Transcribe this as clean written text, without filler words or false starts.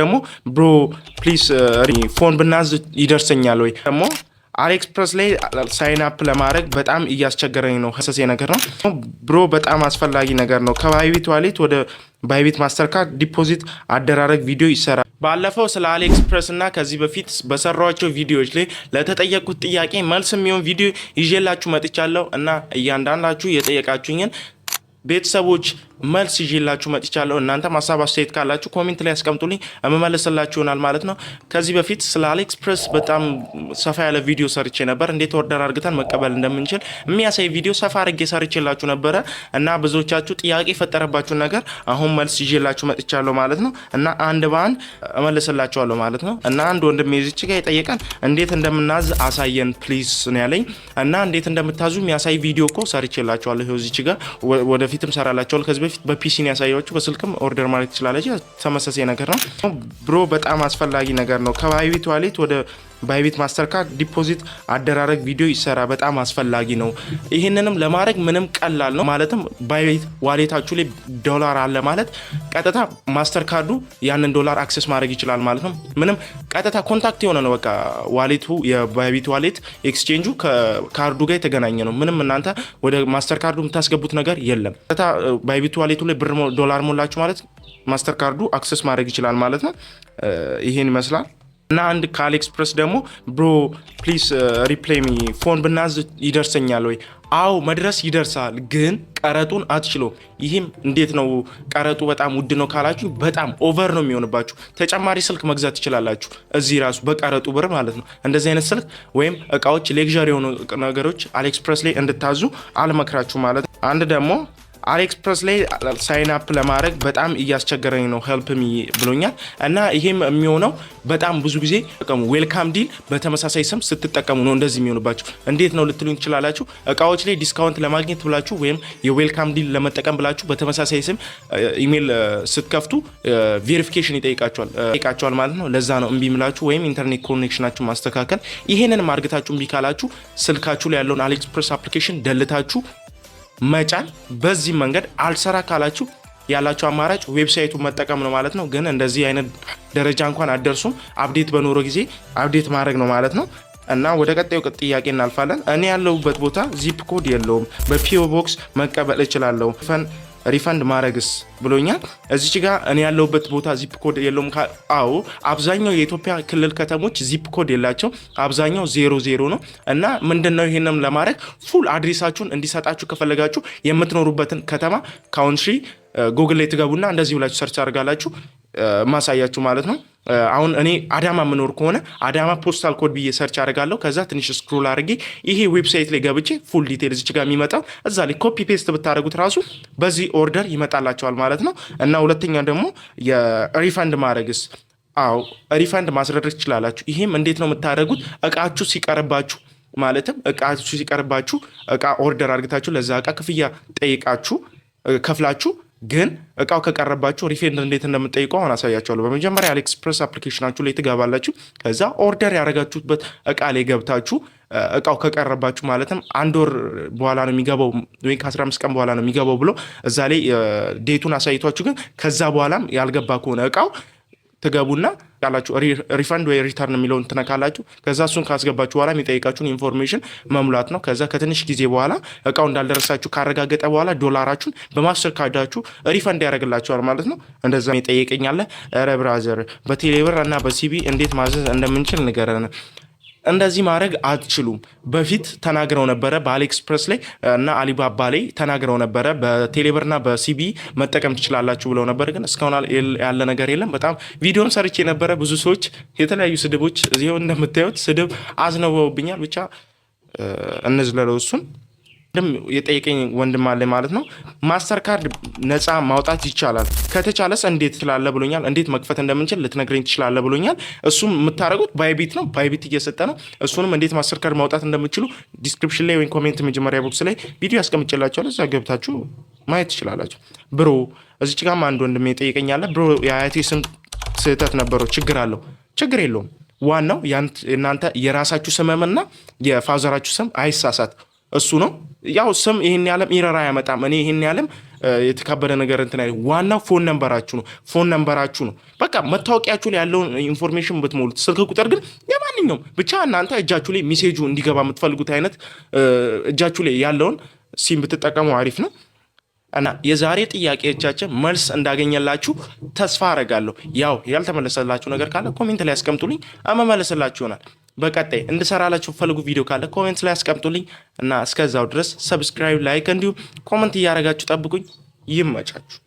ደግሞ ብሮ ፕሊስ ፎን ብናዝ ይደርሰኛል ወይ? ደግሞ አሊኤክስፕረስ ላይ ሳይን አፕ ለማድረግ በጣም እያስቸገረኝ ነው። ከሰሴ ነገር ነው ብሮ፣ በጣም አስፈላጊ ነገር ነው። ከባይቢት ዋሌት ወደ ባይቢት ማስተርካርድ ዲፖዚት አደራረግ ቪዲዮ ይሰራል። ባለፈው ስለ አሊኤክስፕረስ እና ከዚህ በፊት በሰራኋቸው ቪዲዮዎች ላይ ለተጠየቁት ጥያቄ መልስ የሚሆን ቪዲዮ ይዤላችሁ መጥቻለሁ እና እያንዳንዳችሁ የጠየቃችሁኝን ቤተሰቦች መልስ ይዤላችሁ መጥቻለሁ። እናንተ ሀሳብ አስተያየት ካላችሁ ኮሜንት ላይ አስቀምጡልኝ፣ እመመለስላችሁ ይሆናል ማለት ነው። ከዚህ በፊት ስለ አሊኤክስፕረስ በጣም ሰፋ ያለ ቪዲዮ ሰርቼ ነበር። እንዴት ኦርደር አድርገን መቀበል እንደምንችል የሚያሳይ ቪዲዮ ሰፋ አድርጌ ሰርቼላችሁ ነበረ እና ብዙዎቻችሁ ጥያቄ የፈጠረባችሁን ነገር አሁን መልስ ይዤላችሁ መጥቻለሁ ማለት ነው እና አንድ በአንድ እመልስላችኋለሁ ማለት ነው። እና አንድ ወንድሜ እዚች ጋር የጠየቀን እንዴት እንደምናዝ አሳየን ፕሊዝ ነው ያለኝ እና እንዴት እንደምታዙ የሚያሳይ ቪዲዮ እኮ ሰርቼላችኋለሁ። ይኸው እዚች ጋር ወደፊትም ሰራላችኋለሁ። ከዚህ በፊት በፒሲ ነው ያሳያችሁ፣ በስልክም ኦርደር ማለት ትችላላችሁ። ተመሳሳይ ነገር ነው ብሮ፣ በጣም አስፈላጊ ነገር ነው። ከባይቢት ዋሌት ወደ ባይቢት ማስተርካርድ ዲፖዚት አደራረግ ቪዲዮ ይሰራ፣ በጣም አስፈላጊ ነው። ይህንንም ለማድረግ ምንም ቀላል ነው። ማለትም ባይቢት ዋሌታችሁ ላይ ዶላር አለ ማለት ቀጥታ ማስተርካርዱ ያንን ዶላር አክሰስ ማድረግ ይችላል ማለት ነው። ምንም ቀጥታ ኮንታክት የሆነ ነው። በቃ ዋሌቱ የባይቢት ዋሌት ኤክስቼንጁ ከካርዱ ጋር የተገናኘ ነው። ምንም እናንተ ወደ ማስተርካርዱ የምታስገቡት ነገር የለም። ቀጥታ ባይቢት ዋሌቱ ላይ ብር ዶላር ሞላችሁ ማለት ማስተርካርዱ አክሰስ ማድረግ ይችላል ማለት ነው። ይሄን ይመስላል። እና አንድ ከአሊኤክስፕረስ ደግሞ ብሮ ፕሊስ ሪፕሌይ ሚ ፎን ብናዝ ይደርሰኛል ወይ? አዎ መድረስ ይደርሳል፣ ግን ቀረጡን አትችሎም። ይህም እንዴት ነው? ቀረጡ በጣም ውድ ነው ካላችሁ በጣም ኦቨር ነው የሚሆንባችሁ። ተጨማሪ ስልክ መግዛት ትችላላችሁ እዚህ ራሱ በቀረጡ ብር ማለት ነው። እንደዚህ አይነት ስልክ ወይም እቃዎች ሌክዠሪ የሆኑ ነገሮች አሊኤክስፕረስ ላይ እንድታዙ አልመክራችሁ ማለት ነው። አንድ ደግሞ አሊኤክስፕረስ ላይ ሳይን አፕ ለማድረግ በጣም እያስቸገረኝ ነው ሄልፕ ሚ ብሎኛል እና ይሄም የሚሆነው በጣም ብዙ ጊዜ ተጠቀሙ ዌልካም ዲል በተመሳሳይ ስም ስትጠቀሙ ነው እንደዚህ የሚሆንባችሁ። እንዴት ነው ልትሉኝ ትችላላችሁ። እቃዎች ላይ ዲስካውንት ለማግኘት ብላችሁ ወይም የዌልካም ዲል ለመጠቀም ብላችሁ በተመሳሳይ ስም ኢሜል ስትከፍቱ ቬሪፊኬሽን ይጠይቃቸዋል ማለት ነው። ለዛ ነው እምቢ ምላችሁ ወይም ኢንተርኔት ኮኔክሽናችሁ ማስተካከል። ይሄንን ማርግታችሁ እምቢ ካላችሁ ስልካችሁ ላይ ያለውን አሊኤክስፕረስ አፕሊኬሽን ደልታችሁ መጫን። በዚህ መንገድ አልሰራ ካላችሁ ያላችሁ አማራጭ ዌብሳይቱን መጠቀም ነው ማለት ነው። ግን እንደዚህ አይነት ደረጃ እንኳን አደርሱም። አፕዴት በኖሮ ጊዜ አፕዴት ማድረግ ነው ማለት ነው። እና ወደ ቀጣዩ ጥያቄ እናልፋለን። እኔ ያለሁበት ቦታ ዚፕ ኮድ የለውም፣ በፒኦ ቦክስ መቀበል እችላለሁ ሪፈንድ ማድረግስ ብሎኛል። እዚች ጋር እኔ ያለሁበት ቦታ ዚፕ ኮድ የለውም። አዎ አብዛኛው የኢትዮጵያ ክልል ከተሞች ዚፕ ኮድ የላቸው፣ አብዛኛው 00 ነው። እና ምንድነው ይሄንም ለማድረግ ፉል አድሬሳችሁን እንዲሰጣችሁ ከፈለጋችሁ የምትኖሩበትን ከተማ ካውንትሪ ጉግል ላይ ትገቡና እንደዚህ ብላችሁ ሰርች አድርጋላችሁ ማሳያችሁ ማለት ነው። አሁን እኔ አዳማ የምኖር ከሆነ አዳማ ፖስታል ኮድ ብዬ ሰርች አደርጋለሁ። ከዛ ትንሽ ስክሮል አድርጌ ይሄ ዌብሳይት ላይ ገብቼ ፉል ዲቴል እዚች ጋር የሚመጣው እዛ ላይ ኮፒ ፔስት ብታደርጉት ራሱ በዚህ ኦርደር ይመጣላቸዋል ማለት ነው። እና ሁለተኛ ደግሞ የሪፈንድ ማድረግስ? አዎ ሪፈንድ ማስደረግ ትችላላችሁ። ይሄም እንዴት ነው የምታደርጉት? እቃችሁ ሲቀርባችሁ ማለትም እቃችሁ ሲቀርባችሁ እቃ ኦርደር አድርግታችሁ ለዛ እቃ ክፍያ ጠይቃችሁ ከፍላችሁ ግን እቃው ከቀረባችሁ ሪፈንድ እንዴት እንደምትጠይቁ አሁን አሳያችኋለሁ። በመጀመሪያ አሊኤክስፕረስ አፕሊኬሽናችሁ ላይ ትገባላችሁ። ከዛ ኦርደር ያደረጋችሁበት እቃ ላይ ገብታችሁ እቃው ከቀረባችሁ ማለትም 1 ወር በኋላ ነው የሚገባው ወይ ከ15 ቀን በኋላ ነው የሚገባው ብሎ እዛ ላይ ዴቱን አሳይቷችሁ ግን ከዛ በኋላም ያልገባ ከሆነ እቃው ትገቡና ያላችሁ ሪፈንድ ወይ ሪተርን የሚለውን ትነካላችሁ። ከዛ እሱን ካስገባችሁ በኋላ የሚጠይቃችሁን ኢንፎርሜሽን መሙላት ነው። ከዛ ከትንሽ ጊዜ በኋላ እቃው እንዳልደረሳችሁ ካረጋገጠ በኋላ ዶላራችሁን በማስተር ካርዳችሁ ሪፈንድ ያደርግላችኋል ማለት ነው። እንደዛ ይጠይቀኛል። ኧረ ብራዘር በቴሌብር እና በሲቢ እንዴት ማዘዝ እንደምንችል ንገረን። እንደዚህ ማድረግ አትችሉም። በፊት ተናግረው ነበረ በአሊኤክስፕረስ ላይ እና አሊባባ ላይ ተናግረው ነበረ በቴሌብርና በሲቢ መጠቀም ትችላላችሁ ብለው ነበር። ግን እስካሁን ያለ ነገር የለም። በጣም ቪዲዮን ሰርቼ ነበረ። ብዙ ሰዎች የተለያዩ ስድቦች እዚሁ እንደምታዩት ስድብ አዝነበውብኛል። ብቻ እንዝለለው እሱን የጠየቀኝ ወንድም አለ ማለት ነው። ማስተር ካርድ ነፃ ማውጣት ይቻላል ከተቻለስ እንዴት ትላለ ብሎኛል። እንዴት መክፈት እንደምንችል ልትነግረኝ ትችላለ ብሎኛል። እሱም የምታደርጉት ባይቢት ነው። ባይቢት እየሰጠ ነው። እሱንም እንዴት ማስተር ካርድ ማውጣት እንደምትችሉ ዲስክሪፕሽን ላይ ወይም ኮሜንት መጀመሪያ ቦክስ ላይ ቪዲዮ ያስቀምጬላችኋለሁ። እዛ ገብታችሁ ማየት ትችላላችሁ። ብሮ እዚች ጋርም አንድ ወንድም የጠየቀኛለ ብሮ የአያቴ ስም ስህተት ነበረው ችግር አለው። ችግር የለውም። ዋናው እናንተ የራሳችሁ ስምምና የፋዘራችሁ ስም አይሳሳት እሱ ነው። ያው ስም ይሄን ያለም ኢረራ ያመጣም። እኔ ይሄን ያለም የተካበረ ነገር እንትን አይደለም። ዋናው ፎን ነምበራችሁ ነው። በቃ መታወቂያችሁ ላይ ያለውን ኢንፎርሜሽን ብትሞሉት፣ ስልክ ቁጥር ግን የማንኛውም ብቻ እናንተ እጃችሁ ላይ ሜሴጁ እንዲገባ የምትፈልጉት አይነት እጃችሁ ላይ ያለውን ሲም ብትጠቀሙ አሪፍ ነው። እና የዛሬ ጥያቄዎቻችን መልስ እንዳገኘላችሁ ተስፋ አረጋለሁ። ያው ያልተመለሰላችሁ ነገር ካለ ኮሜንት ላይ አስቀምጡልኝ፣ እመመለስላችሁ ይሆናል። በቀጣይ እንድሰራላችሁ ፈልጉ ቪዲዮ ካለ ኮሜንት ላይ አስቀምጡልኝ እና እስከዛው ድረስ ሰብስክራይብ፣ ላይክ እንዲሁም ኮሜንት እያደረጋችሁ ጠብቁኝ። ይመቻችሁ።